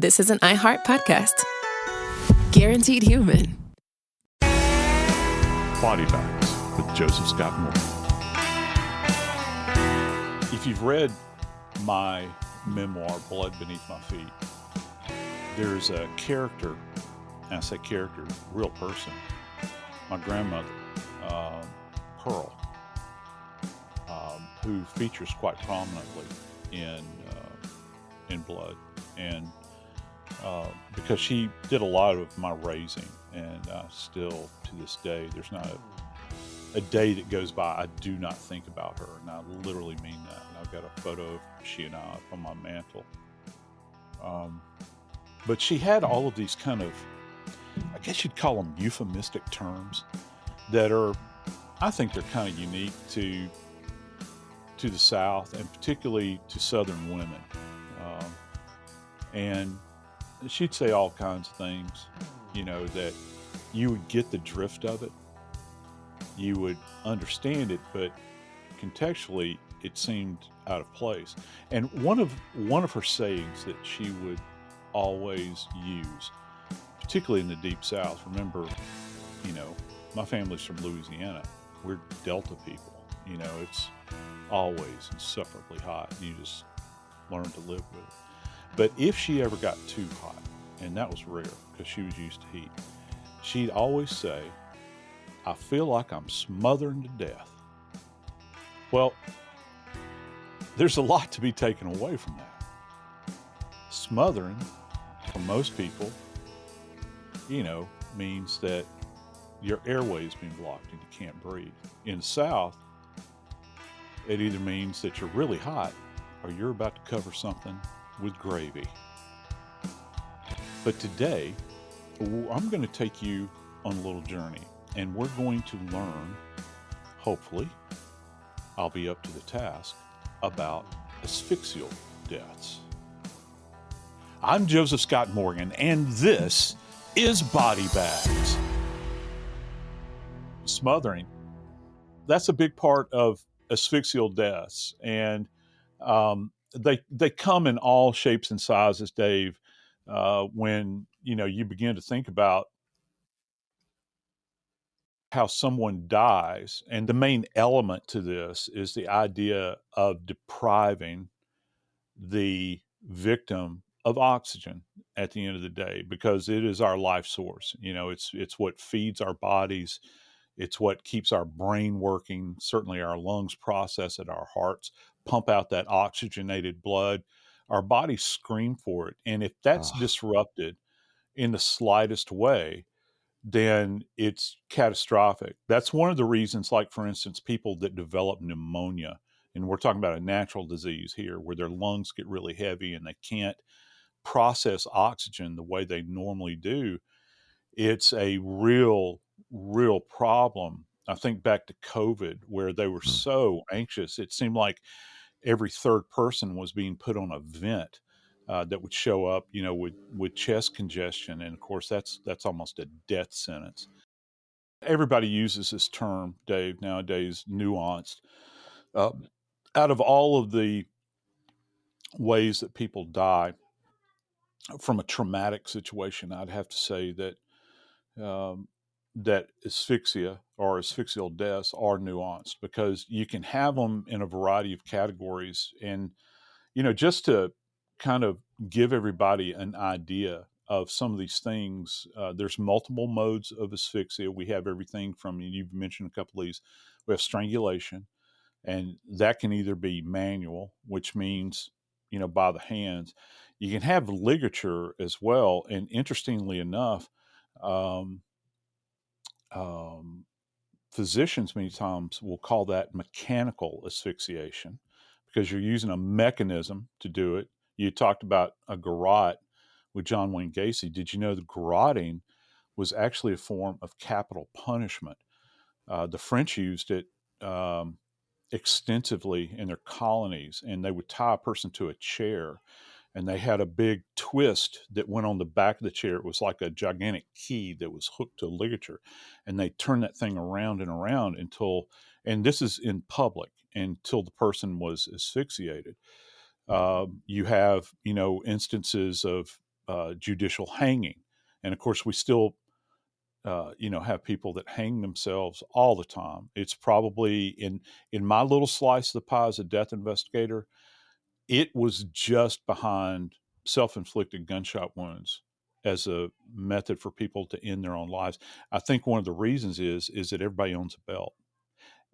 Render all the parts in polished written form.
This is an iHeart podcast. Guaranteed human. Body Bags with Joseph Scott Moore. If you've read my memoir, Blood Beneath My Feet, there's a character, and I say character, real person, my grandmother, Pearl, who features quite prominently in Blood, and because she did a lot of my raising, and still to this day, there's not a day that goes by I do not think about her, and I literally mean that. And I've got a photo of she and I up on my mantle. But she had all of these kind of, I guess you'd call them euphemistic terms that are, I think they're kind of unique to the South, and particularly to Southern women. And she'd say all kinds of things, that you would get the drift of it. You would understand it, but contextually it seemed out of place. And one of her sayings that she would always use, particularly in the Deep South, remember, my family's from Louisiana. We're Delta people. It's always insufferably hot. You just learn to live with it. But if she ever got too hot, and that was rare because she was used to heat, she'd always say, "I feel like I'm smothering to death." Well, there's a lot to be taken away from that. Smothering, for most people, means that your airway is being blocked and you can't breathe. In the South, it either means that you're really hot or you're about to cover something with gravy. But today, I'm going to take you on a little journey, and we're going to learn, hopefully, I'll be up to the task, about asphyxial deaths. I'm Joseph Scott Morgan, and this is Body Bags. Smothering, that's a big part of asphyxial deaths, and they come in all shapes and sizes, Dave, when you begin to think about how someone dies. And the main element to this is the idea of depriving the victim of oxygen at the end of the day, because it is our life source. It's what feeds our bodies. It's what keeps our brain working. Certainly our lungs process it, our hearts pump out that oxygenated blood. Our bodies scream for it. And if that's disrupted in the slightest way, then it's catastrophic. That's one of the reasons, like, for instance, people that develop pneumonia, and we're talking about a natural disease here, where their lungs get really heavy and they can't process oxygen the way they normally do. It's a real problem. I think back to COVID, where they were so anxious. It seemed like every third person was being put on a vent that would show up, with chest congestion. And of course, that's almost a death sentence. Everybody uses this term, Dave, nowadays, nuanced. Out of all of the ways that people die from a traumatic situation, I'd have to say that that asphyxia or asphyxial deaths are nuanced, because you can have them in a variety of categories. And, just to kind of give everybody an idea of some of these things, there's multiple modes of asphyxia. We have everything from, you've mentioned a couple of these, we have strangulation, and that can either be manual, which means, by the hands. You can have ligature as well. And interestingly enough, physicians many times will call that mechanical asphyxiation, because you're using a mechanism to do it. You talked about a garrote with John Wayne Gacy. Did you know the garroting was actually a form of capital punishment? The French used it extensively in their colonies, and they would tie a person to a chair, and they had a big twist that went on the back of the chair. It was like a gigantic key that was hooked to a ligature, and they turned that thing around and around until, and this is in public, until the person was asphyxiated. You have, instances of judicial hanging. And of course, we still, have people that hang themselves all the time. It's probably in my little slice of the pie as a death investigator, it was just behind self-inflicted gunshot wounds as a method for people to end their own lives. I think one of the reasons is that everybody owns a belt.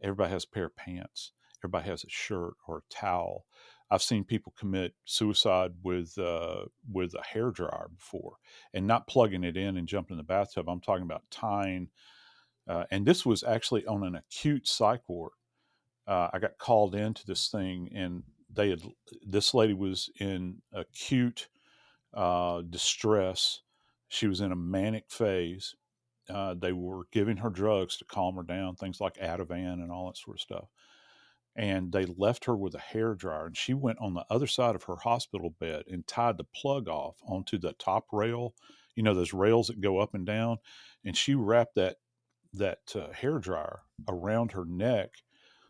Everybody has a pair of pants. Everybody has a shirt or a towel. I've seen people commit suicide with a hairdryer before, and not plugging it in and jumping in the bathtub. I'm talking about tying, and this was actually on an acute psych ward. I got called into this thing, and this lady was in acute distress. She was in a manic phase. They were giving her drugs to calm her down, things like Ativan and all that sort of stuff. And they left her with a hairdryer, and she went on the other side of her hospital bed and tied the plug off onto the top rail, those rails that go up and down, and she wrapped that hairdryer around her neck,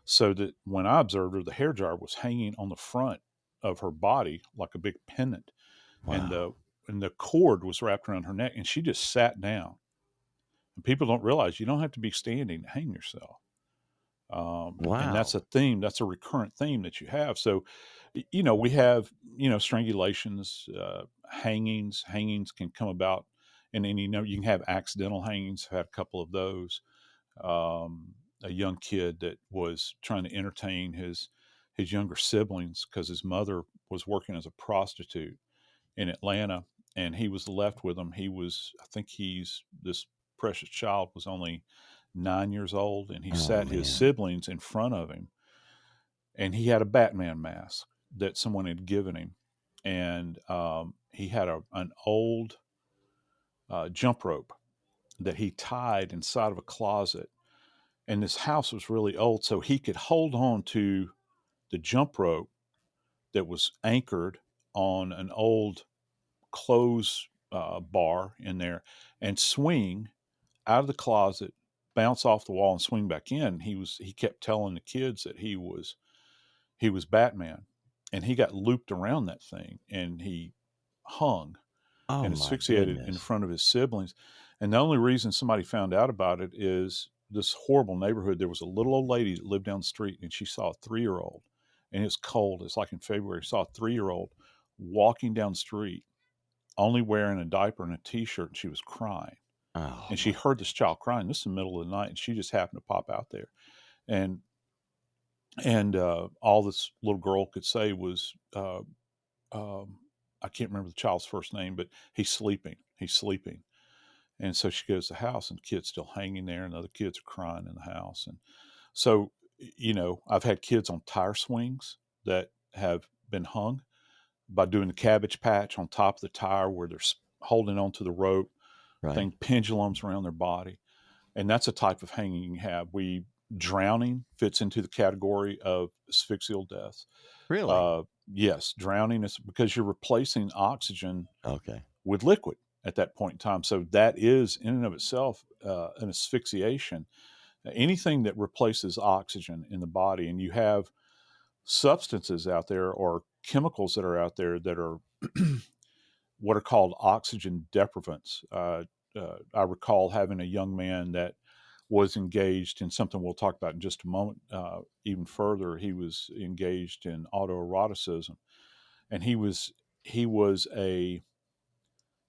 so that when I observed her, the hairdryer was hanging on the front of her body like a big pendant. Wow. And the cord was wrapped around her neck, and she just sat down. And people don't realize you don't have to be standing to hang yourself. And that's Wow. a theme, that's a recurrent theme that you have. So, we have, strangulations, hangings. Hangings can come about, and then, you can have accidental hangings. I've had a couple of those. A young kid that was trying to entertain his younger siblings because his mother was working as a prostitute in Atlanta, and he was left with them. This precious child was only 9 years old, and he Oh sat his man. siblings in front of him, and he had a Batman mask that someone had given him, and he had an old jump rope that he tied inside of a closet. And this house was really old, so he could hold on to the jump rope that was anchored on an old clothes bar in there and swing out of the closet, bounce off the wall, and swing back in. He kept telling the kids that he was Batman, and he got looped around that thing, and he hung Oh and my asphyxiated in goodness. front of his siblings. And the only reason somebody found out about it is this horrible neighborhood. There was a little old lady that lived down the street, and she saw a 3-year-old, and it's cold. It's like in February. Saw a 3-year-old walking down the street, only wearing a diaper and a T-shirt, and she was crying. Oh And she my. heard this child crying. This is the middle of the night, and she just happened to pop out there. And all this little girl could say was, I can't remember the child's first name, but he's sleeping. He's sleeping. And so she goes to the house, and the kid's still hanging there, and the other kids are crying in the house. And so, I've had kids on tire swings that have been hung by doing the cabbage patch on top of the tire where they're holding onto the rope, Right. thing pendulums around their body. And that's a type of hanging you have. Drowning fits into the category of asphyxial death. Really? Yes, drowning is because you're replacing oxygen Okay. with liquid at that point in time. So that is in and of itself an asphyxiation. Anything that replaces oxygen in the body, and you have substances out there or chemicals that are out there that are what are called oxygen deprivants. I recall having a young man that was engaged in something we'll talk about in just a moment. Even further, he was engaged in autoeroticism, and he was a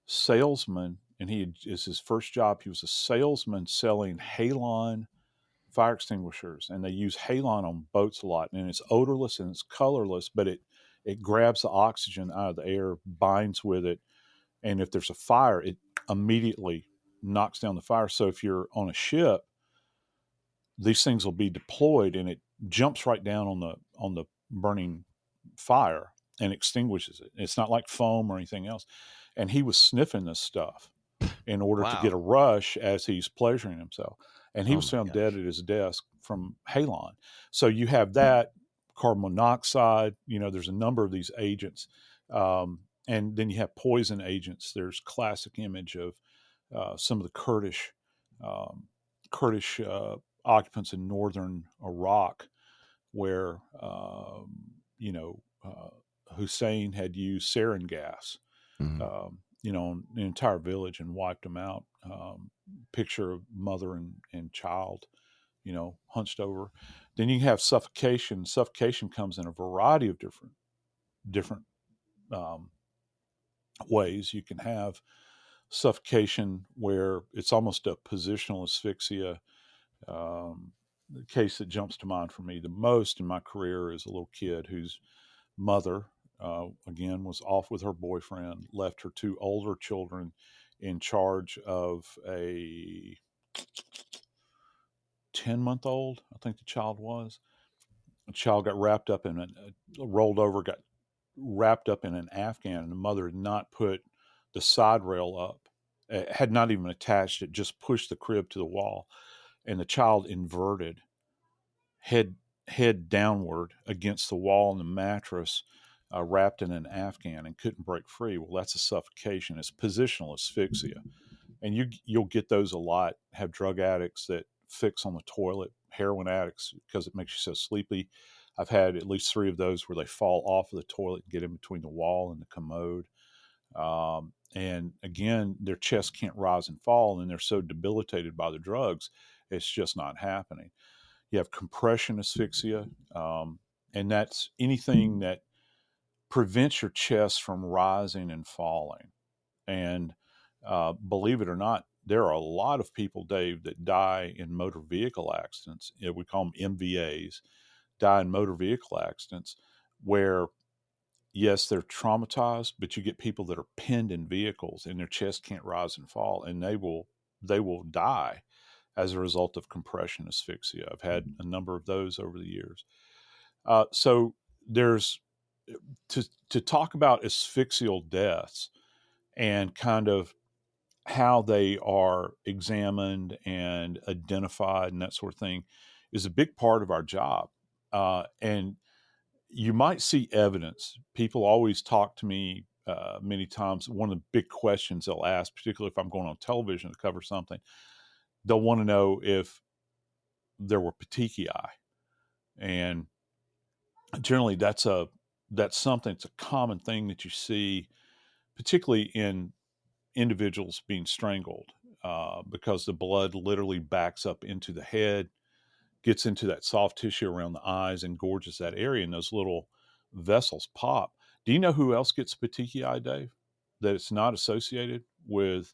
salesman, and is his first job. He was a salesman selling halon fire extinguishers, and they use halon on boats a lot, and it's odorless and it's colorless, but it grabs the oxygen out of the air, binds with it, and if there's a fire, it immediately knocks down the fire. So if you're on a ship, these things will be deployed, and it jumps right down on the burning fire and extinguishes it. It's not like foam or anything else. And he was sniffing this stuff in order to Wow. get a rush as he's pleasuring himself. And he Oh was my found gosh. dead at his desk from halon. So you have that, carbon monoxide, there's a number of these agents. And then you have poison agents. There's classic image of some of the Kurdish occupants in northern Iraq, where Hussein had used sarin gas, Mhm. an entire village and wiped them out. Picture of mother and child, hunched over. Then you have suffocation. Suffocation comes in a variety of different ways. You can have suffocation where it's almost a positional asphyxia. The case that jumps to mind for me the most in my career is a little kid whose mother, again, was off with her boyfriend, left her two older children in charge of a 10-month-old, I think the child was. The child got wrapped up in rolled over, got wrapped up in an Afghan, and the mother had not put the side rail up, had not even attached it, just pushed the crib to the wall, and the child inverted, head downward against the wall and the mattress, wrapped in an Afghan, and couldn't break free. Well, that's a suffocation. It's positional asphyxia, and you'll get those a lot. Have drug addicts that fix on the toilet, heroin addicts, because it makes you so sleepy. I've had at least 3 of those where they fall off of the toilet and get in between the wall and the commode. And again, their chest can't rise and fall, and they're so debilitated by the drugs, it's just not happening. You have compression asphyxia, and that's anything that prevents your chest from rising and falling. And believe it or not, there are a lot of people, Dave, that die in motor vehicle accidents. We call them MVAs, die in motor vehicle accidents, where, yes, they're traumatized, but you get people that are pinned in vehicles and their chest can't rise and fall, and they will die as a result of compression asphyxia. I've had a number of those over the years. So there's to talk about asphyxial deaths and kind of how they are examined and identified and that sort of thing is a big part of our job. And you might see evidence. People always talk to me many times. One of the big questions they'll ask, particularly if I'm going on television to cover something, they'll want to know if there were petechiae. And generally that's something, it's a common thing that you see, particularly in individuals being strangled, because the blood literally backs up into the head, gets into that soft tissue around the eyes, and gorges that area, and those little vessels pop. Do you know who else gets petechiae, Dave, that it's not associated with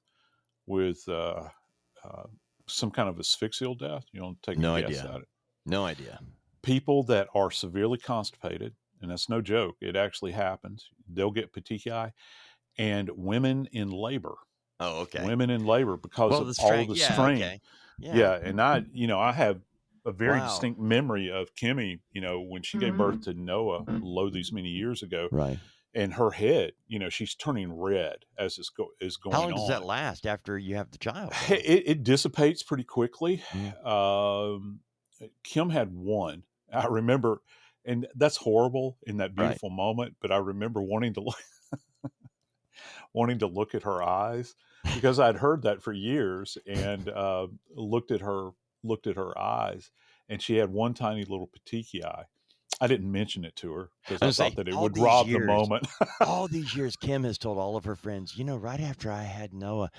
some kind of asphyxial death? You don't take a guess at it. No idea. People that are severely constipated, and that's no joke, it actually happens, they'll get petechiae, and women in labor. Oh, okay. Women in labor because of all the strain. Okay. Yeah, and I have a very distinct memory of Kimmy, when she gave birth to Noah, these many years ago. Right. And her head, she's turning red as is going on. How long does that last after you have the child? It dissipates pretty quickly. Mm. Kim had one. I remember, and that's horrible in that beautiful moment, but I remember wanting to look at her eyes, because I'd heard that for years, and looked at her eyes, and she had one tiny little petechiae. I didn't mention it to her because I thought that it would rob the moment. All these years, Kim has told all of her friends, right after I had Noah,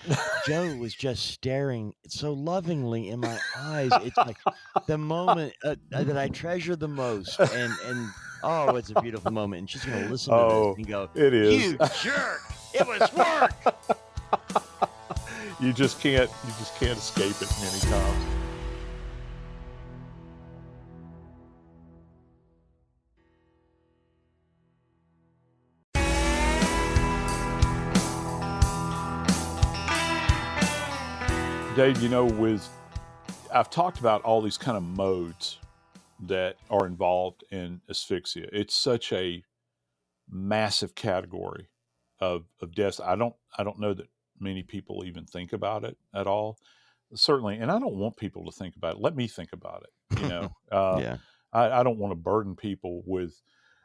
Joe was just staring so lovingly in my eyes. It's like the moment that I treasure the most. And oh, it's a beautiful moment. And she's going to listen to this and go, it is. You jerk. It was work. You just can't escape it many times. Dave, I've talked about all these kind of modes that are involved in asphyxia. It's such a massive category of deaths. I don't know that many people even think about it at all. Certainly, and I don't want people to think about it. Let me think about it. Yeah. I don't want to burden people with.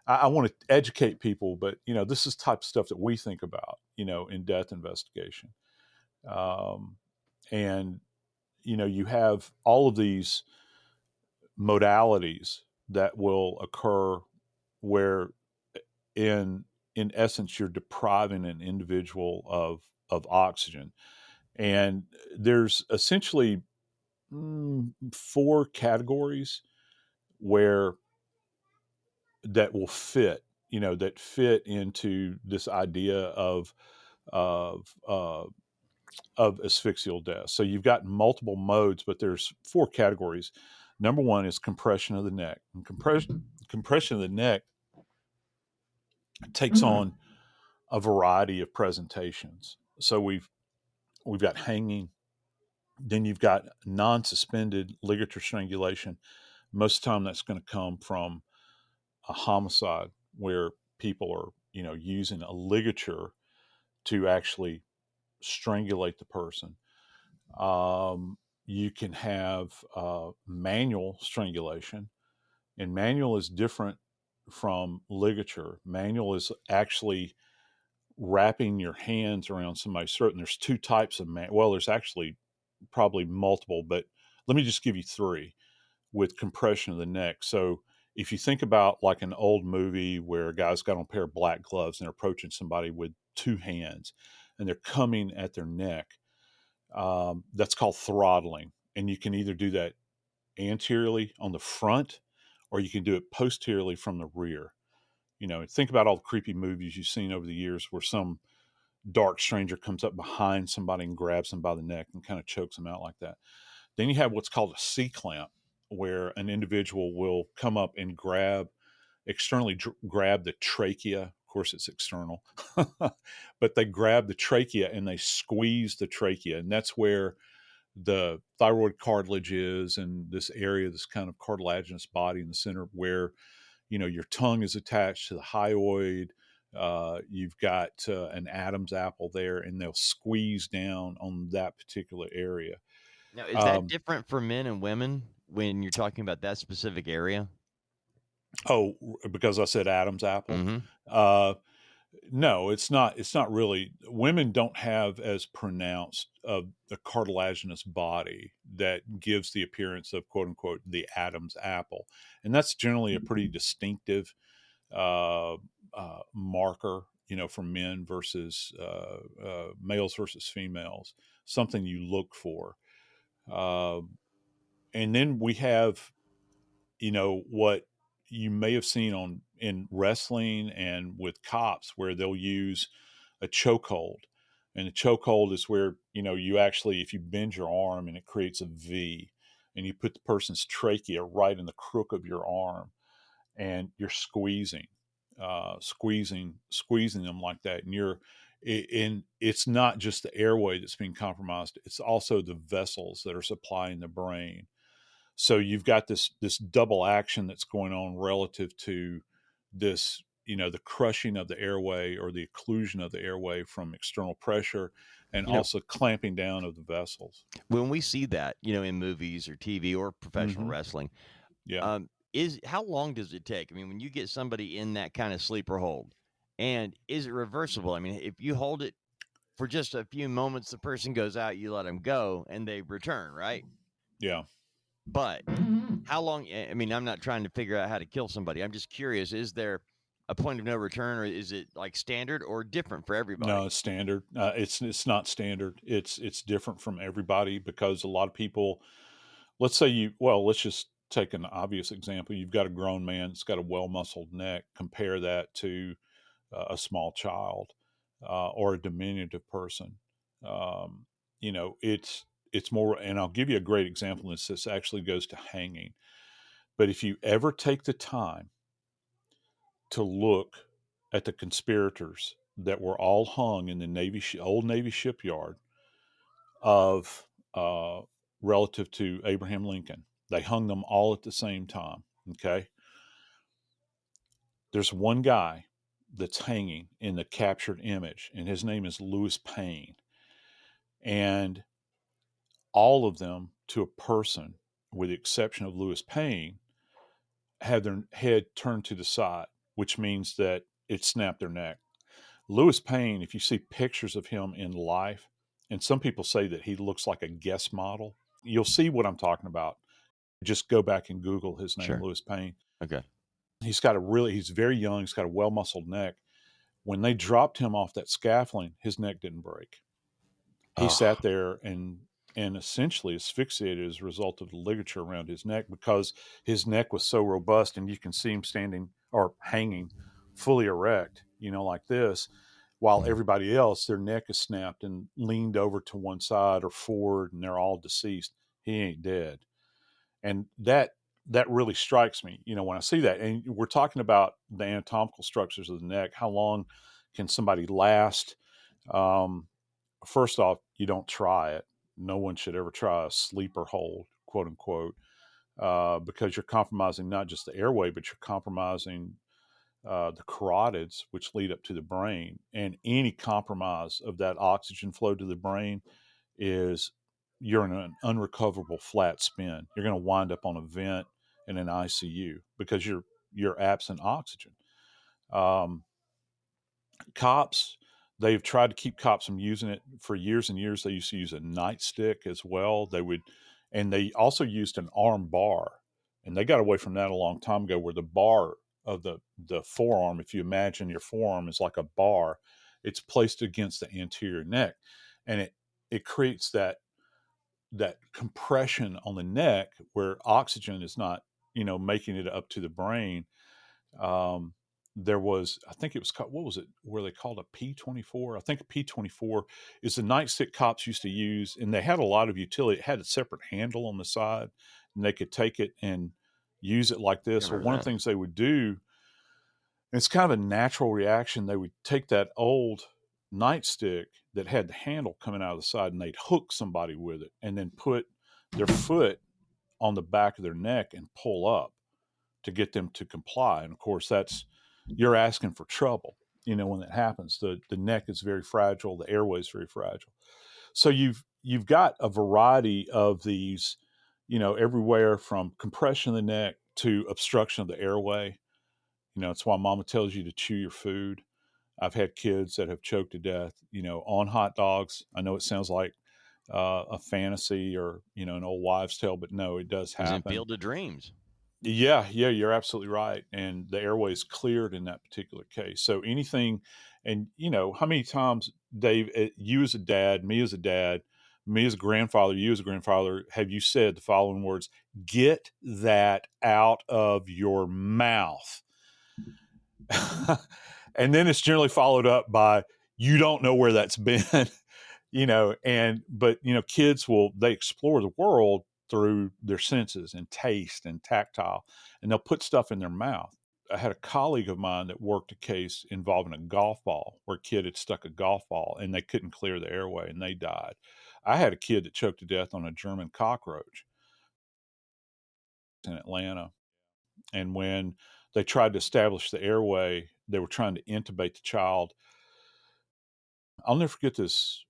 I want to educate people, but this is type of stuff that we think about. In death investigation. And you have all of these modalities that will occur where in essence you're depriving an individual of oxygen. And there's essentially 4 categories where that will fit, that fit into this idea of of uh, of asphyxial death. So you've got multiple modes, but there's 4 categories. Number 1 is compression of the neck. And compression of the neck takes on a variety of presentations. So we've got hanging, then you've got non-suspended ligature strangulation. Most of the time that's going to come from a homicide where people are, using a ligature to actually strangulate the person. You can have manual strangulation, and manual is different from ligature. Manual is actually wrapping your hands around somebody's throat. And there's 2 types of well, there's actually probably multiple, but let me just give you 3 with compression of the neck. So if you think about like an old movie where a guy's got on a pair of black gloves and they're approaching somebody with 2 hands and they're coming at their neck, that's called throttling. And you can either do that anteriorly on the front or you can do it posteriorly from the rear. Think about all the creepy movies you've seen over the years where some dark stranger comes up behind somebody and grabs them by the neck and kind of chokes them out like that. Then you have what's called a C-clamp, where an individual will come up and externally grab the trachea. Of course, it's external, but they grab the trachea and they squeeze the trachea. And that's where the thyroid cartilage is, and this area, this kind of cartilaginous body in the center where, your tongue is attached to the hyoid. You've got an Adam's apple there, and they'll squeeze down on that particular area. Now, is that different for men and women when you're talking about that specific area? Oh, because I said Adam's apple. Mm-hmm. No, it's not. It's not really. Women don't have as pronounced of the cartilaginous body that gives the appearance of quote unquote the Adam's apple, and that's generally a pretty distinctive marker, for men versus males versus females. Something you look for, and then we have, what you may have seen in wrestling and with cops where they'll use a chokehold. And the chokehold is where, you actually, if you bend your arm and it creates a V, and you put the person's trachea right in the crook of your arm and you're squeezing them like that. And it's not just the airway that's being compromised. It's also the vessels that are supplying the brain. So you've got this double action that's going on relative to this, the crushing of the airway or the occlusion of the airway from external pressure, and also clamping down of the vessels. When we see that, in movies or TV or professional Mm-hmm. wrestling, Yeah. How long does it take? I mean, when you get somebody in that kind of sleeper hold, and is it reversible? I mean, if you hold it for just a few moments, the person goes out, you let them go, and they return, right? Yeah. But how long? I mean, I'm not trying to figure out how to kill somebody. I'm just curious, is there a point of no return, or is it like standard or different for everybody? No, it's standard. It's not standard. It's different from everybody because a lot of people, let's just take an obvious example. You've got a grown man that's got a well-muscled neck. Compare that to a small child or a diminutive person. It's more, and I'll give you a great example. This actually goes to hanging. But if you ever take the time to look at the conspirators that were all hung in the old Navy shipyard of relative to Abraham Lincoln, they hung them all at the same time. Okay. There's one guy that's hanging in the captured image, and his name is Louis Payne. And all of them, to a person, with the exception of Louis Payne, had their head turned to the side, which means that it snapped their neck. Louis Payne, if you see pictures of him in life, and some people say that he looks like a guest model, you'll see what I'm talking about. Just go back and Google his name, Sure. Louis Payne. Okay. He's very young. He's got a well-muscled neck. When they dropped him off that scaffolding, his neck didn't break. He sat there and essentially asphyxiated as a result of the ligature around his neck, because his neck was so robust, and you can see him standing or hanging fully erect, like this, while everybody else, their neck is snapped and leaned over to one side or forward, and they're all deceased. He ain't dead. And that really strikes me, when I see that. And we're talking about the anatomical structures of the neck. How long can somebody last? First off, you don't try it. No one should ever try a sleeper hold, quote unquote, because you're compromising not just the airway, but you're compromising the carotids, which lead up to the brain. And any compromise of that oxygen flow to the brain is, you're in an unrecoverable flat spin. You're going to wind up on a vent in an ICU because you're absent oxygen. Cops, they've tried to keep cops from using it for years and years. They used to use a nightstick as well. And they also used an arm bar, and they got away from that a long time ago, where the bar of the forearm, if you imagine your forearm is like a bar, it's placed against the anterior neck, and it creates that compression on the neck where oxygen is not, making it up to the brain. There was, I think it was called, what was it, where they called a P24? I think a P24 is the nightstick cops used to use, and they had a lot of utility. It had a separate handle on the side, and they could take it and use it like this. Well, one of the things they would do, and it's kind of a natural reaction, they would take that old nightstick that had the handle coming out of the side, and they'd hook somebody with it and then put their foot on the back of their neck and pull up to get them to comply. And of course, you're asking for trouble, when that happens. The neck is very fragile, the airway is very fragile. So you've got a variety of these, everywhere from compression of the neck to obstruction of the airway. It's why mama tells you to chew your food. I've had kids that have choked to death, on hot dogs. I know it sounds like a fantasy or, an old wives' tale, but no, it does happen. It's in Field of Dreams. Yeah, you're absolutely right. And the airway is cleared in that particular case. So anything, and how many times, Dave, you as a dad, me as a dad, me as a grandfather, you as a grandfather, have you said the following words: "Get that out of your mouth." And then it's generally followed up by, "You don't know where that's been." But kids they explore the world through their senses and taste and tactile, and they'll put stuff in their mouth. I had a colleague of mine that worked a case involving a golf ball, where a kid had stuck a golf ball and they couldn't clear the airway and they died. I had a kid that choked to death on a German cockroach in Atlanta. And when they tried to establish the airway, they were trying to intubate the child. I'll never forget this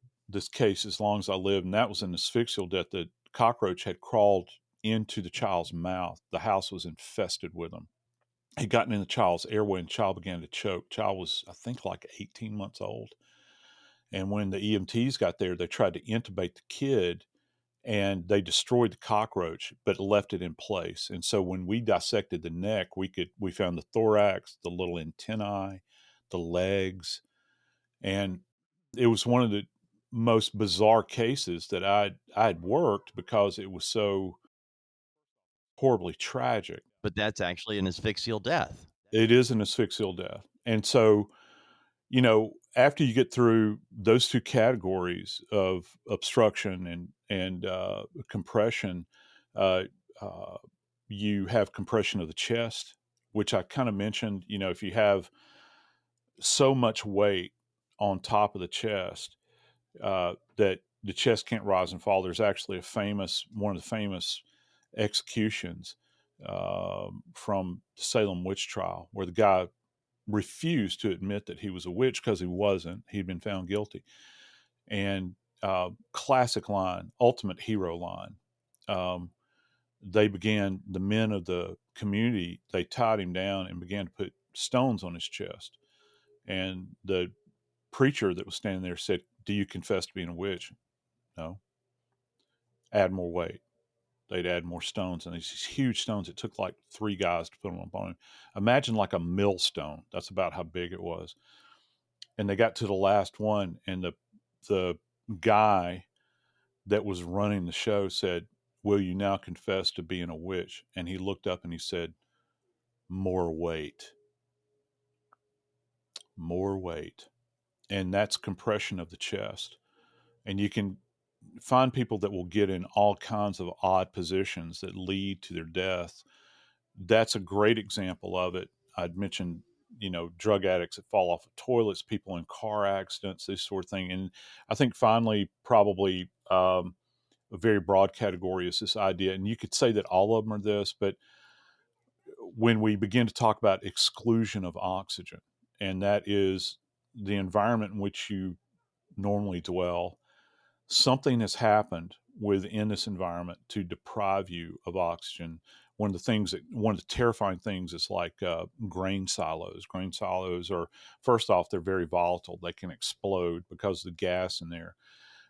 case as long as I live, and that was an asphyxial death. The cockroach had crawled into the child's mouth. The house was infested with them. Had gotten in the child's airway, and the child began to choke. Child was, I think, like 18 months old. And when the EMTs got there, they tried to intubate the kid, and they destroyed the cockroach, but left it in place. And so when we dissected the neck, we found the thorax, the little antennae, the legs, and it was one of the most bizarre cases that I'd worked, because it was so horribly tragic. But that's actually an asphyxial death. It is an asphyxial death. And so, after you get through those two categories of obstruction and compression, you have compression of the chest, which I kind of mentioned. If you have so much weight on top of the chest, that the chest can't rise and fall. There's actually one of the famous executions from the Salem Witch Trial, where the guy refused to admit that he was a witch because he wasn't. He'd been found guilty. And classic line, ultimate hero line. The men of the community, they tied him down and began to put stones on his chest. And the preacher that was standing there said, "Do you confess to being a witch?" "No." "Add more weight." They'd add more stones, and these huge stones. It took like 3 guys to put them up on him. Imagine like a millstone. That's about how big it was. And they got to the last one, and the guy that was running the show said, "Will you now confess to being a witch?" And he looked up and he said, "More weight, more weight." And that's compression of the chest. And you can find people that will get in all kinds of odd positions that lead to their death. That's a great example of it. I'd mentioned, drug addicts that fall off of toilets, people in car accidents, this sort of thing. And I think finally, probably a very broad category is this idea, and you could say that all of them are this, but when we begin to talk about exclusion of oxygen, and that is the environment in which you normally dwell, something has happened within this environment to deprive you of oxygen. One of the terrifying things is like grain silos. Grain silos are, first off, they're very volatile. They can explode because of the gas in there.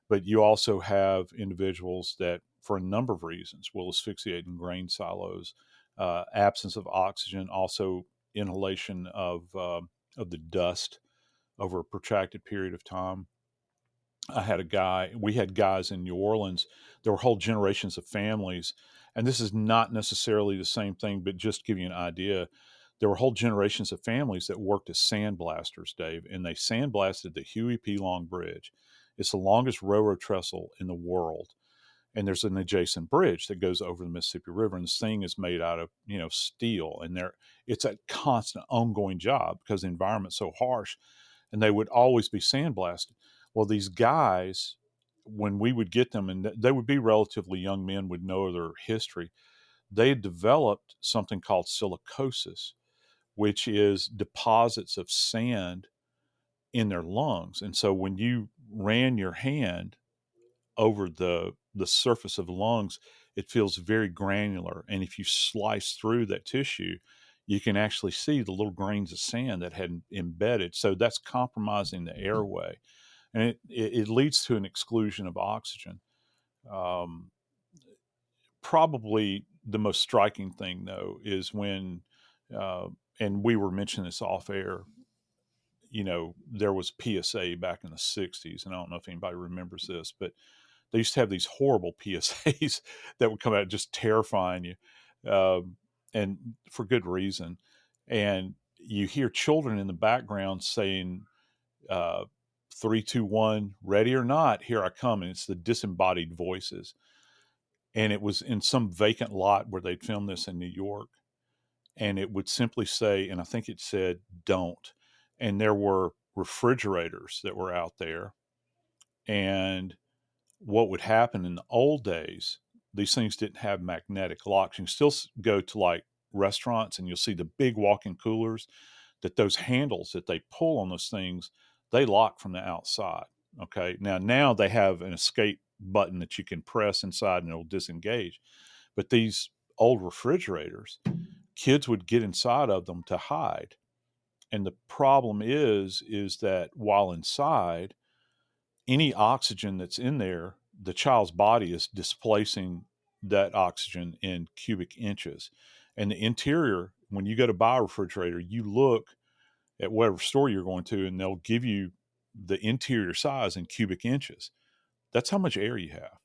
But you also have individuals that, for a number of reasons, will asphyxiate in grain silos. Absence of oxygen, also inhalation of the dust over a protracted period of time. We had guys in New Orleans. There were whole generations of families, and this is not necessarily the same thing, but just to give you an idea, there were whole generations of families that worked as sandblasters, Dave, and they sandblasted the Huey P. Long Bridge. It's the longest railroad trestle in the world. And there's an adjacent bridge that goes over the Mississippi River, and this thing is made out of, steel. And it's a constant, ongoing job because the environment's so harsh, and they would always be sandblasted. Well, these guys, when we would get them, and they would be relatively young men with no other history, they had developed something called silicosis, which is deposits of sand in their lungs. And so when you ran your hand over the surface of the lungs, it feels very granular. And if you slice through that tissue, you can actually see the little grains of sand that had embedded. So that's compromising the airway. And it leads to an exclusion of oxygen. Probably the most striking thing, though, is when, and we were mentioning this off air, there was PSA back in the 60s, and I don't know if anybody remembers this, but they used to have these horrible PSAs that would come out just terrifying you, and for good reason. And you hear children in the background saying, 3, 2, 1, ready or not, here I come. And it's the disembodied voices. And it was in some vacant lot where they'd filmed this in New York. And it would simply say, and I think it said, don't. And there were refrigerators that were out there. And what would happen in the old days, these things didn't have magnetic locks. You can still go to like restaurants and you'll see the big walk-in coolers, that those handles that they pull on those things, they lock from the outside. Okay. Now they have an escape button that you can press inside and it'll disengage. But these old refrigerators, kids would get inside of them to hide. And the problem is that while inside, any oxygen that's in there, the child's body is displacing that oxygen in cubic inches. And the interior, when you go to buy a refrigerator, you look at whatever store you're going to, and they'll give you the interior size in cubic inches. That's how much air you have.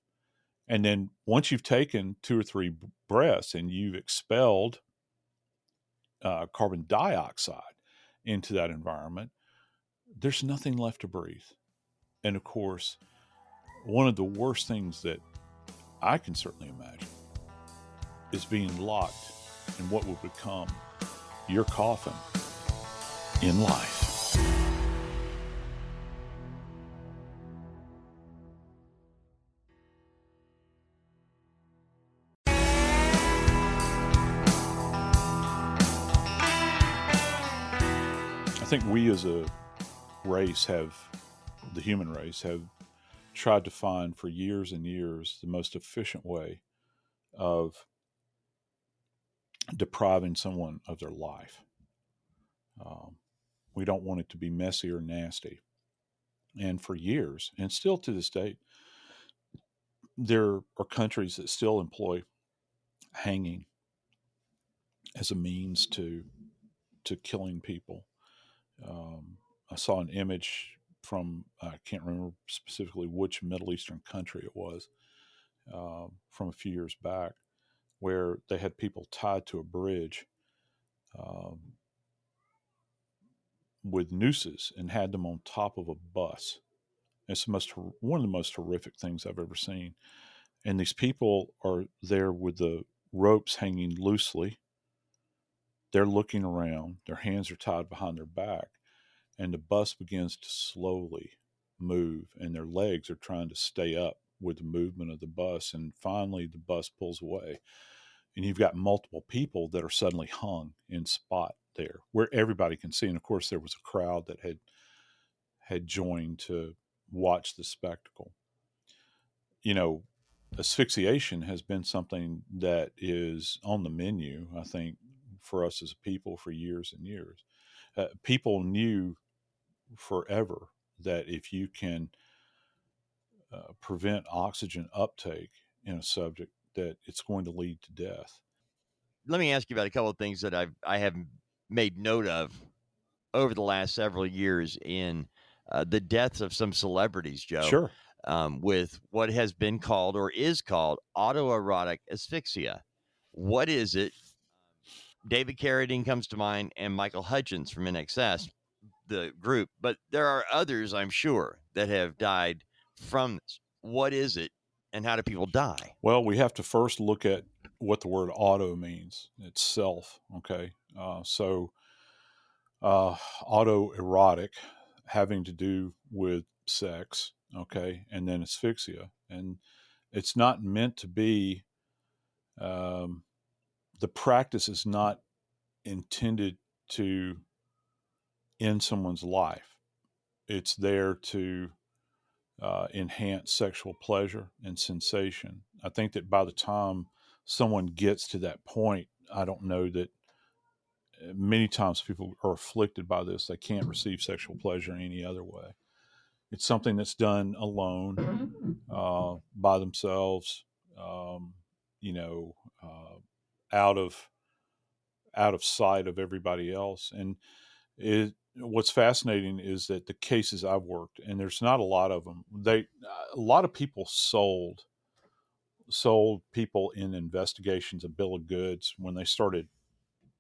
And then once you've taken 2 or 3 breaths and you've expelled carbon dioxide into that environment, there's nothing left to breathe. And of course, one of the worst things that I can certainly imagine is being locked in what would become your coffin in life. I think we as a race the human race have tried to find for years and years the most efficient way of depriving someone of their life. We don't want it to be messy or nasty. And for years, and still to this day, there are countries that still employ hanging as a means to killing people. I saw an image from I can't remember specifically which Middle Eastern country it was, from a few years back, where they had people tied to a bridge with nooses and had them on top of a bus. It's one of the most horrific things I've ever seen. And these people are there with the ropes hanging loosely. They're looking around. Their hands are tied behind their back. And the bus begins to slowly move. And their legs are trying to stay up with the movement of the bus. And finally, the bus pulls away. And you've got multiple people that are suddenly hung in spot there where everybody can see. And of course, there was a crowd that had joined to watch the spectacle. You know, asphyxiation has been something that is on the menu, I think, for us as a people for years and years. People knew forever that if you can prevent oxygen uptake in a subject, that it's going to lead to death. Let me ask you about a couple of things that I have made note of over the last several years in the deaths of some celebrities, Joe. Sure. With what has been called or is called autoerotic asphyxia. What is it? David Carradine comes to mind, and Michael Hutchence from INXS, the group. But there are others, I'm sure, that have died from this. What is it, and how do people die? Well, we have to first look at what the word auto means itself. Okay. So autoerotic, having to do with sex. Okay. And then asphyxia. And it's not meant to be, the practice is not intended to end someone's life. It's there to enhance sexual pleasure and sensation. I think that by the time someone gets to that point, I don't know that many times people are afflicted by this. They can't receive sexual pleasure in any other way. It's something that's done alone, by themselves, you know, out of sight of everybody else. And what's fascinating is that the cases I've worked, and there's not a lot of them, a lot of people sold people in investigations a bill of goods when they started.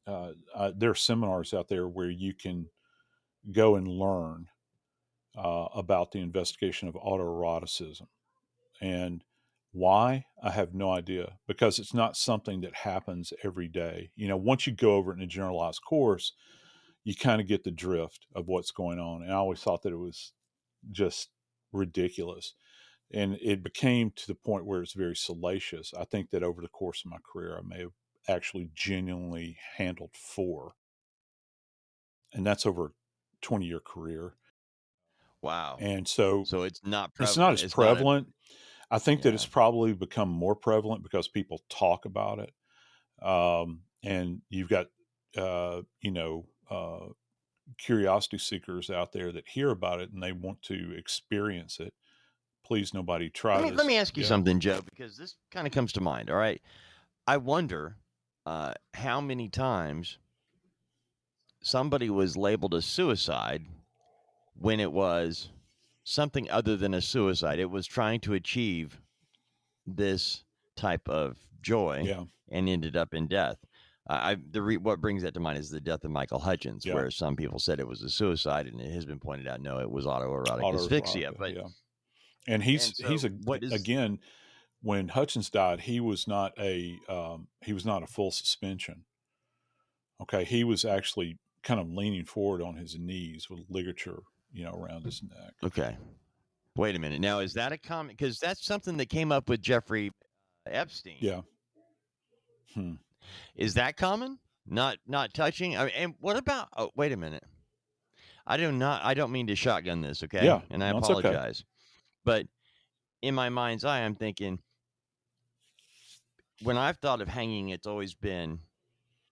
There are seminars out there where you can go and learn about the investigation of autoeroticism. And why? I have no idea, because it's not something that happens every day. You know, once you go over it in a generalized course, you kind of get the drift of what's going on. And I always thought that it was just ridiculous. And it became to the point where it's very salacious. I think that over the course of my career, I may have actually genuinely handled 4. And that's over a 20-year career. Wow. And so it's not it's not as prevalent. I think that Yeah. it's probably become more prevalent because people talk about it. And you've got, curiosity seekers out there that hear about it and they want to experience it. Please, nobody try this. Let me ask you something, Joe, because this kind of comes to mind. All right. I wonder how many times somebody was labeled a suicide when it was something other than a suicide. It was trying to achieve this type of joy and ended up in death. What brings that to mind is the death of Michael Hutchence, where some people said it was a suicide, and it has been pointed out, no, it was autoerotic asphyxia. But and again, when Hutchence died, he was not a full suspension. Okay, he was actually kind of leaning forward on his knees with ligature, around his neck. Okay, wait a minute. Now, is that a common? Because that's something that came up with Jeffrey Epstein. Yeah. Is that common? Not touching. I mean, and what about? Oh, wait a minute. I don't mean to shotgun this. Okay. Yeah. And I apologize. Okay. But in my mind's eye, I'm thinking, when I've thought of hanging, it's always been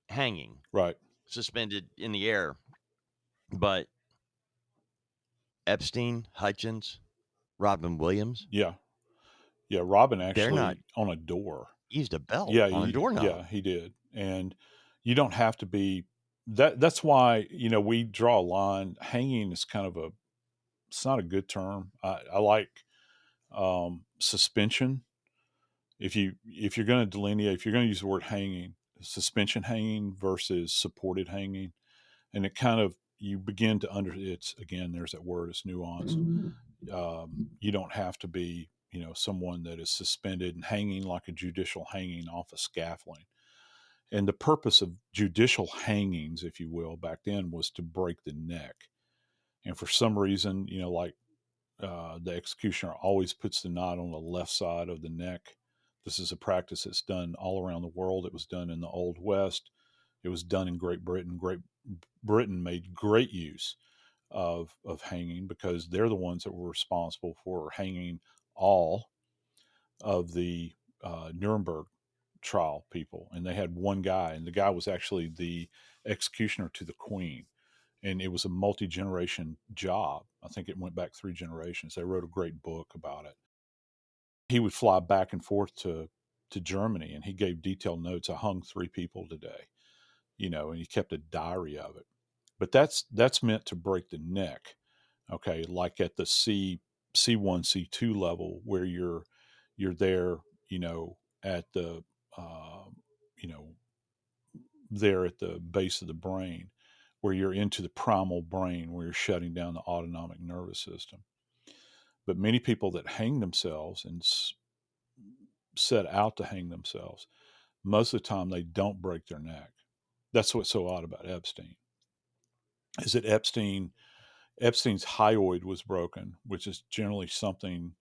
hanging, right, suspended in the air. But Epstein, Hutchence, Robin Williams. Yeah. Robin actually on a door used a belt on a doorknob. Yeah, he did. And you don't have to be that. That's why, we draw a line. Hanging is kind of it's not a good term. I like suspension. If you're going to delineate, if you're going to use the word hanging, suspension hanging versus supported hanging, and it kind of, you begin to it's again, there's that word, it's nuance. You don't have to be, someone that is suspended and hanging like a judicial hanging off a scaffolding. And the purpose of judicial hangings, if you will, back then was to break the neck. And for some reason, like the executioner always puts the knot on the left side of the neck. This is a practice that's done all around the world. It was done in the Old West. It was done in Great Britain. Great Britain made great use of hanging because they're the ones that were responsible for hanging all of the Nuremberg trial people. And they had one guy, and the guy was actually the executioner to the Queen. And it was a multi-generation job. I think it went back 3 generations. They wrote a great book about it. He would fly back and forth to Germany, and he gave detailed notes. I hung 3 people today, and he kept a diary of it. But that's meant to break the neck, okay? Like at the C1, C2 level, where you're there, at the you know there at the base of the brain, where you're into the primal brain, where you're shutting down the autonomic nervous system. But many people that hang themselves and set out to hang themselves, most of the time they don't break their neck. That's what's so odd about Epstein, is that Epstein's hyoid was broken, which is generally something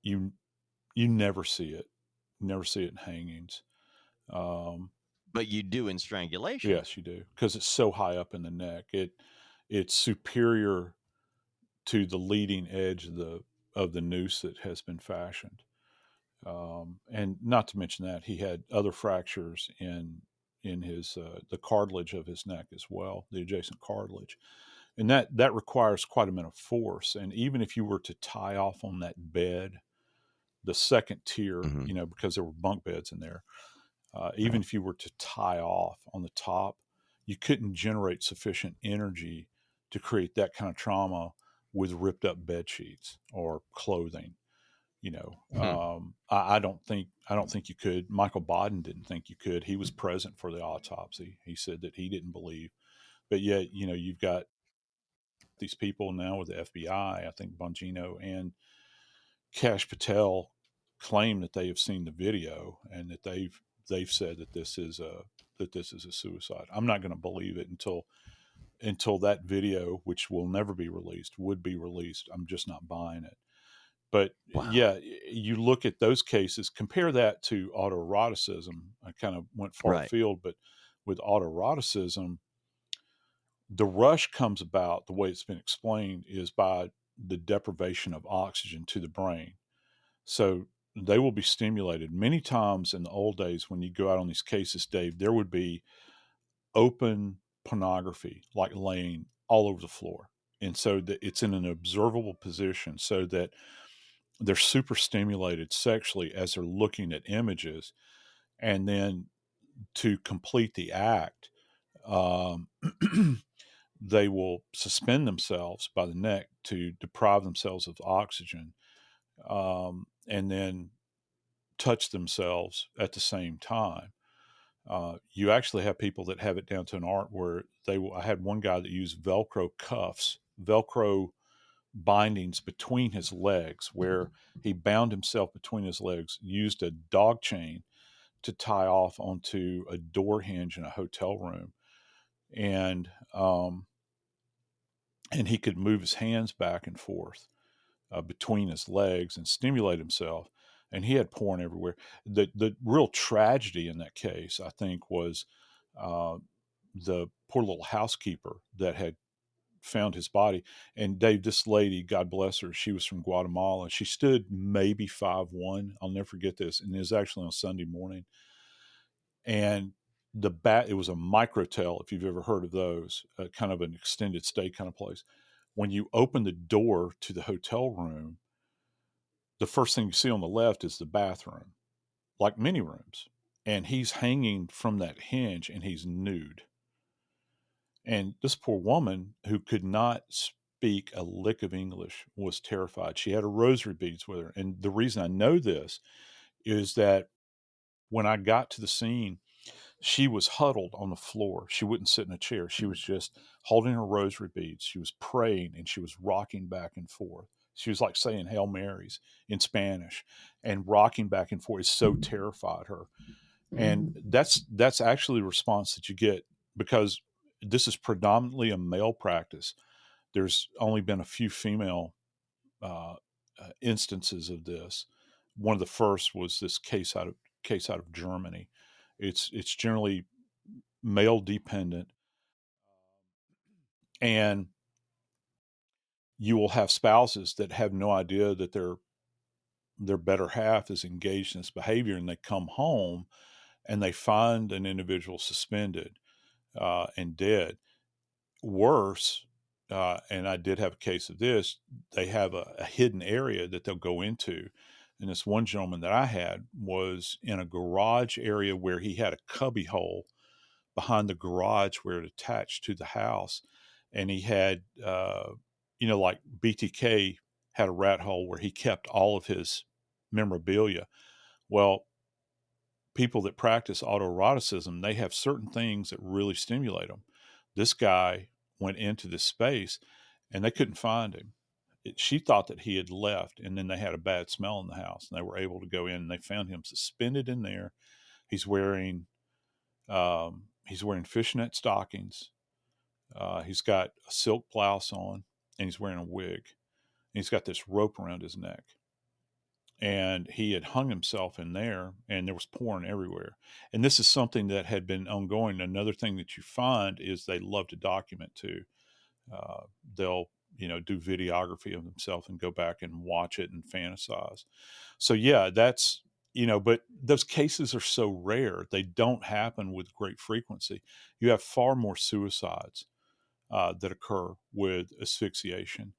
you never see it. Never see it in hangings. But you do in strangulation. Yes, you do, because it's so high up in the neck. It's superior to the leading edge of the noose that has been fashioned. And not to mention that he had other fractures in his the cartilage of his neck as well, the adjacent cartilage, and that requires quite a bit of force. And even if you were to tie off on that bed, the second tier, because there were bunk beds in there, even if you were to tie off on the top, you couldn't generate sufficient energy to create that kind of trauma with ripped up bed sheets or clothing. I don't think you could. Michael Baden didn't think you could. He was present for the autopsy. He said that he didn't believe, but yet, you've got these people now with the FBI. I think Bongino and Kash Patel claim that they have seen the video and that they've said that this is a suicide. I'm not going to believe it until that video, which will never be released, would be released. I'm just not buying it. But wow. Yeah, you look at those cases, compare that to autoeroticism. I kind of went far afield, but with autoeroticism, the rush comes about, the way it's been explained, is by the deprivation of oxygen to the brain. So they will be stimulated. Many times in the old days, when you go out on these cases, Dave, there would be open pornography, like laying all over the floor. And so that it's in an observable position, so that they're super stimulated sexually as they're looking at images. And then to complete the act, they will suspend themselves by the neck to deprive themselves of oxygen, and then touch themselves at the same time. You actually have people that have it down to an art where I had one guy that used Velcro cuffs, Velcro bindings between his legs, where he bound himself between his legs, used a dog chain to tie off onto a door hinge in a hotel room. And he could move his hands back and forth between his legs and stimulate himself. And he had porn everywhere. The real tragedy in that case, I think, was the poor little housekeeper that had found his body. And Dave, this lady, God bless her, she was from Guatemala. She stood maybe 5'1". I'll never forget this. And it was actually on Sunday morning. And it was a microtel, if you've ever heard of those, kind of an extended stay kind of place. When you open the door to the hotel room, the first thing you see on the left is the bathroom, like many rooms. And he's hanging from that hinge and he's nude. And this poor woman, who could not speak a lick of English, was terrified. She had her rosary beads with her. And the reason I know this is that when I got to the scene, she was huddled on the floor. She wouldn't sit in a chair. She was just holding her rosary beads. She was praying and she was rocking back and forth. She was like saying Hail Marys in Spanish and rocking back and forth. It so terrified her. And that's actually the response that you get, because this is predominantly a male practice. There's only been a few female instances of this. One of the first was this case out of Germany. It's generally male dependent, and you will have spouses that have no idea that their better half is engaged in this behavior, and they come home and they find an individual suspended and dead. Worse, and I did have a case of this, they have a hidden area that they'll go into. And this one gentleman that I had was in a garage area where he had a cubby hole behind the garage where it attached to the house. And he had, like BTK had a rat hole where he kept all of his memorabilia. Well, people that practice autoeroticism, they have certain things that really stimulate them. This guy went into this space and they couldn't find him. She thought that he had left, and then they had a bad smell in the house, and they were able to go in and they found him suspended in there. He's wearing fishnet stockings. He's got a silk blouse on, and he's wearing a wig. And he's got this rope around his neck. And he had hung himself in there, and there was porn everywhere. And this is something that had been ongoing. Another thing that you find is they love to document too. They'll, do videography of themselves and go back and watch it and fantasize. So yeah, that's, but those cases are so rare. They don't happen with great frequency. You have far more suicides that occur with asphyxiation.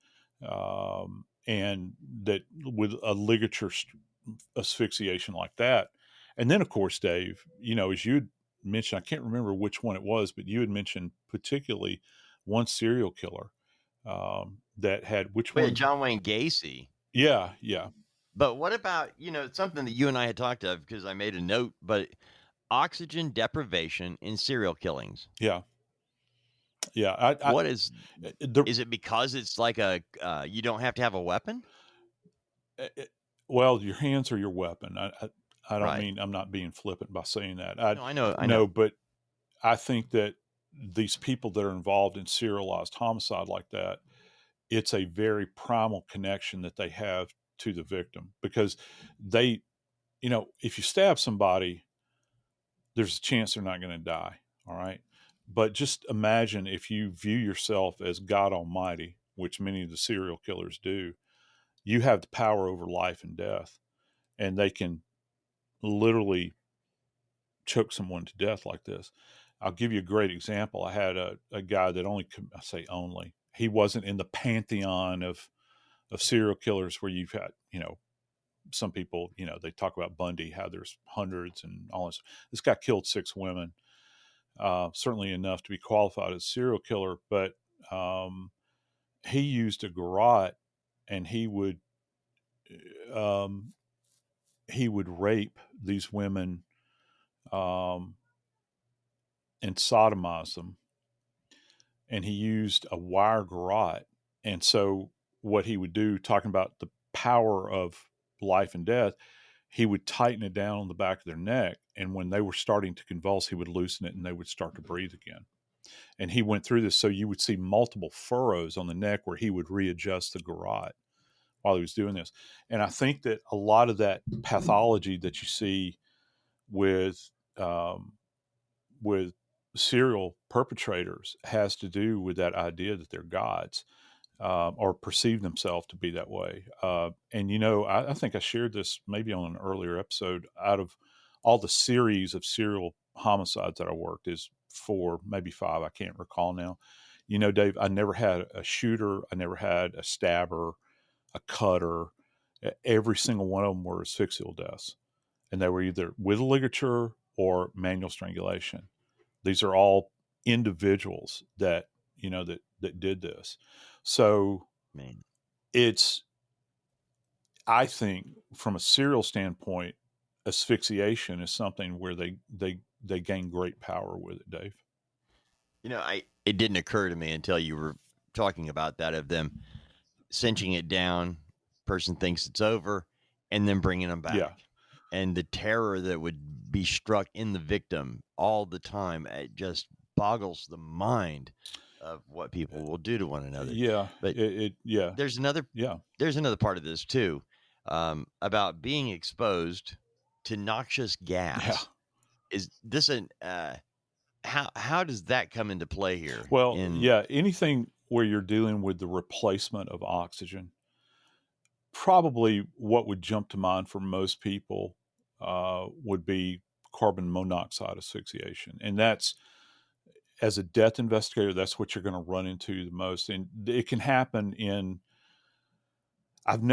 And that with a ligature asphyxiation like that. And then, of course, Dave, as you mentioned, I can't remember which one it was, but you had mentioned particularly one serial killer that had which one? John Wayne Gacy. Yeah. But what about, something that you and I had talked of, because I made a note, but oxygen deprivation in serial killings. Yeah. Is it because it's like you don't have to have a weapon? Well, your hands are your weapon. I don't Right. mean, I'm not being flippant by saying that. No, I know. But I think that these people that are involved in serialized homicide like that, it's a very primal connection that they have to the victim, because they, if you stab somebody, there's a chance they're not going to die. All right. But just imagine if you view yourself as God Almighty, which many of the serial killers do, you have the power over life and death, and they can literally choke someone to death like this. I'll give you a great example. I had a guy that he wasn't in the pantheon of serial killers where you've had, some people, they talk about Bundy, how there's hundreds and all this. This guy killed 6 women, certainly enough to be qualified as a serial killer. But he used a garrote, and he would rape these women and sodomize them. And he used a wire garrote. And so what he would do, talking about the power of life and death, he would tighten it down on the back of their neck. And when they were starting to convulse, he would loosen it and they would start to breathe again. And he went through this. So you would see multiple furrows on the neck where he would readjust the garrote while he was doing this. And I think that a lot of that pathology that you see with serial perpetrators has to do with that idea that they're gods, or perceive themselves to be that way. And, I think I shared this maybe on an earlier episode. Out of all the series of serial homicides that I worked, is 4, maybe 5, I can't recall now. Dave, I never had a shooter. I never had a stabber, a cutter. Every single one of them were asphyxial deaths. And they were either with a ligature or manual strangulation. These are all individuals that, that did this. So Man. I think from a serial standpoint, asphyxiation is something where they gain great power with it, Dave. It didn't occur to me until you were talking about that, of them cinching it down, person thinks it's over, and then bringing them back. Yeah. And the terror that would be struck in the victim all the time, it just boggles the mind of what people will do to one another. Yeah. But yeah. there's another part of this too, about being exposed to noxious gas. Yeah. Is this how does that come into play here? Well, anything where you're dealing with the replacement of oxygen, probably what would jump to mind for most people would be carbon monoxide asphyxiation. And that's, as a death investigator, that's what you're going to run into the most. And it can happen in, and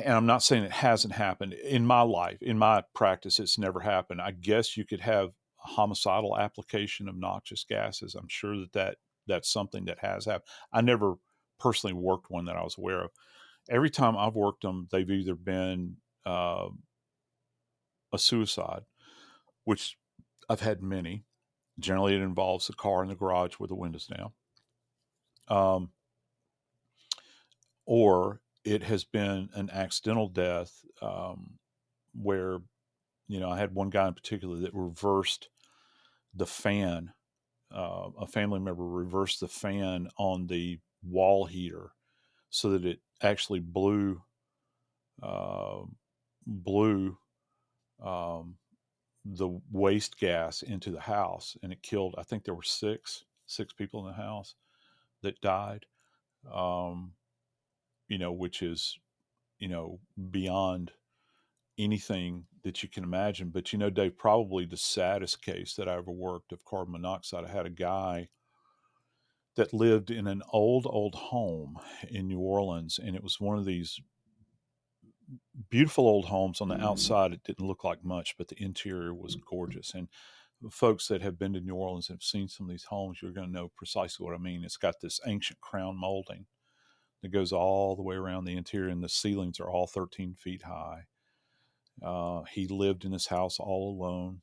I'm not saying it hasn't happened in my life, in my practice, it's never happened. I guess you could have a homicidal application of noxious gases. I'm sure that's something that has happened. I never personally worked one that I was aware of. Every time I've worked them, they've either been a suicide, which I've had many. Generally, it involves a car in the garage with the windows down. Or it has been an accidental death where, I had one guy in particular that reversed the fan. A family member reversed the fan on the wall heater so that it actually blew the waste gas into the house, and it killed, I think there were six people in the house that died, which is, beyond anything that you can imagine. But, Dave, probably the saddest case that I ever worked of carbon monoxide, I had a guy that lived in an old home in New Orleans, and it was one of these beautiful old homes. On the outside, it didn't look like much, but the interior was gorgeous. And folks that have been to New Orleans and have seen some of these homes, you're going to know precisely what I mean. It's got this ancient crown molding that goes all the way around the interior, and the ceilings are all 13 feet high. He lived in his house all alone,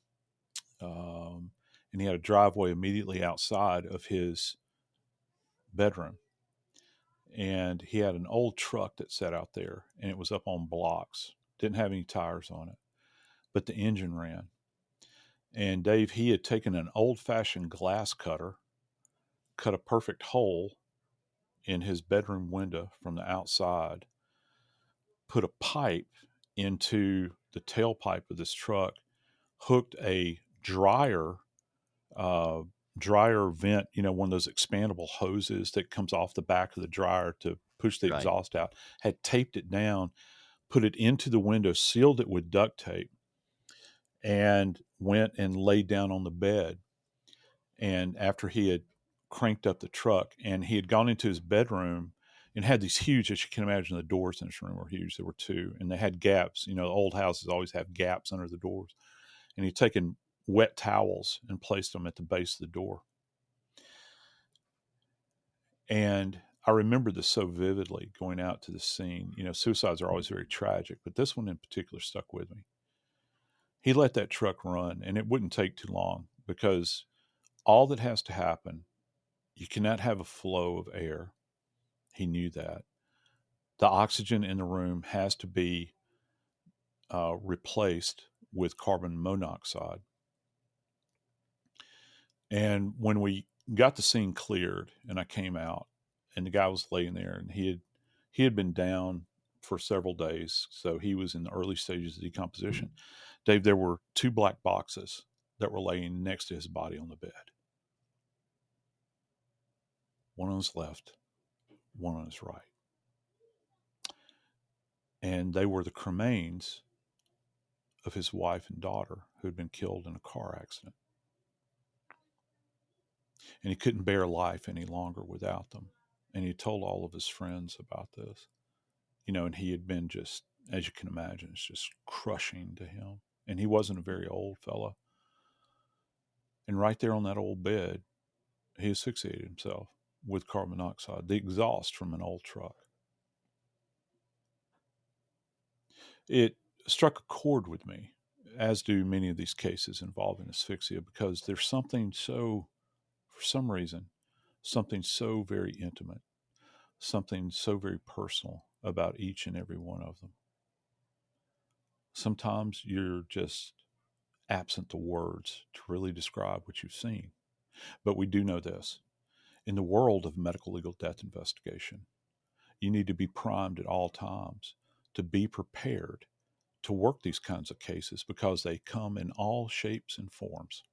and he had a driveway immediately outside of his bedroom. And he had an old truck that sat out there, and it was up on blocks. Didn't have any tires on it, but the engine ran. And Dave, he had taken an old-fashioned glass cutter, cut a perfect hole in his bedroom window from the outside, put a pipe into the tailpipe of this truck, hooked a dryer vent, one of those expandable hoses that comes off the back of the dryer to push the exhaust out, had taped it down, put it into the window, sealed it with duct tape, and went and laid down on the bed. And after he had cranked up the truck, and he had gone into his bedroom and had these huge, as you can imagine, the doors in this room were huge. There were two, and they had gaps. The old houses always have gaps under the doors. And he'd taken wet towels and placed them at the base of the door. And I remember this so vividly, going out to the scene. Suicides are always very tragic, but this one in particular stuck with me. He let that truck run, and it wouldn't take too long, because all that has to happen, you cannot have a flow of air. He knew that. The oxygen in the room has to be replaced with carbon monoxide. And when we got the scene cleared and I came out, and the guy was laying there, and he had been down for several days, so he was in the early stages of decomposition. Dave, there were two black boxes that were laying next to his body on the bed. One on his left, one on his right. And they were the cremains of his wife and daughter who had been killed in a car accident. And he couldn't bear life any longer without them. And he told all of his friends about this. And he had been just, as you can imagine, it's just crushing to him. And he wasn't a very old fella. And right there on that old bed, he asphyxiated himself. with carbon monoxide, the exhaust from an old truck. It struck a chord with me, as do many of these cases involving asphyxia, because there's something so, for some reason, something so very intimate, something so very personal about each and every one of them. Sometimes you're just absent the words to really describe what you've seen. But we do know this. In the world of medical legal death investigation, you need to be primed at all times to be prepared to work these kinds of cases, because they come in all shapes and forms.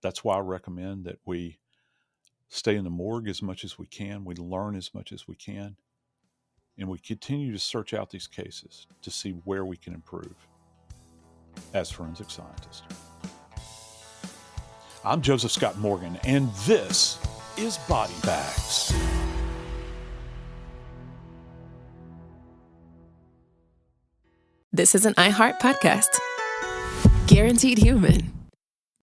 That's why I recommend that we stay in the morgue as much as we can, we learn as much as we can, and we continue to search out these cases to see where we can improve as forensic scientists. I'm Joseph Scott Morgan, and this is Body Bags. This is an iHeart podcast. Guaranteed Human.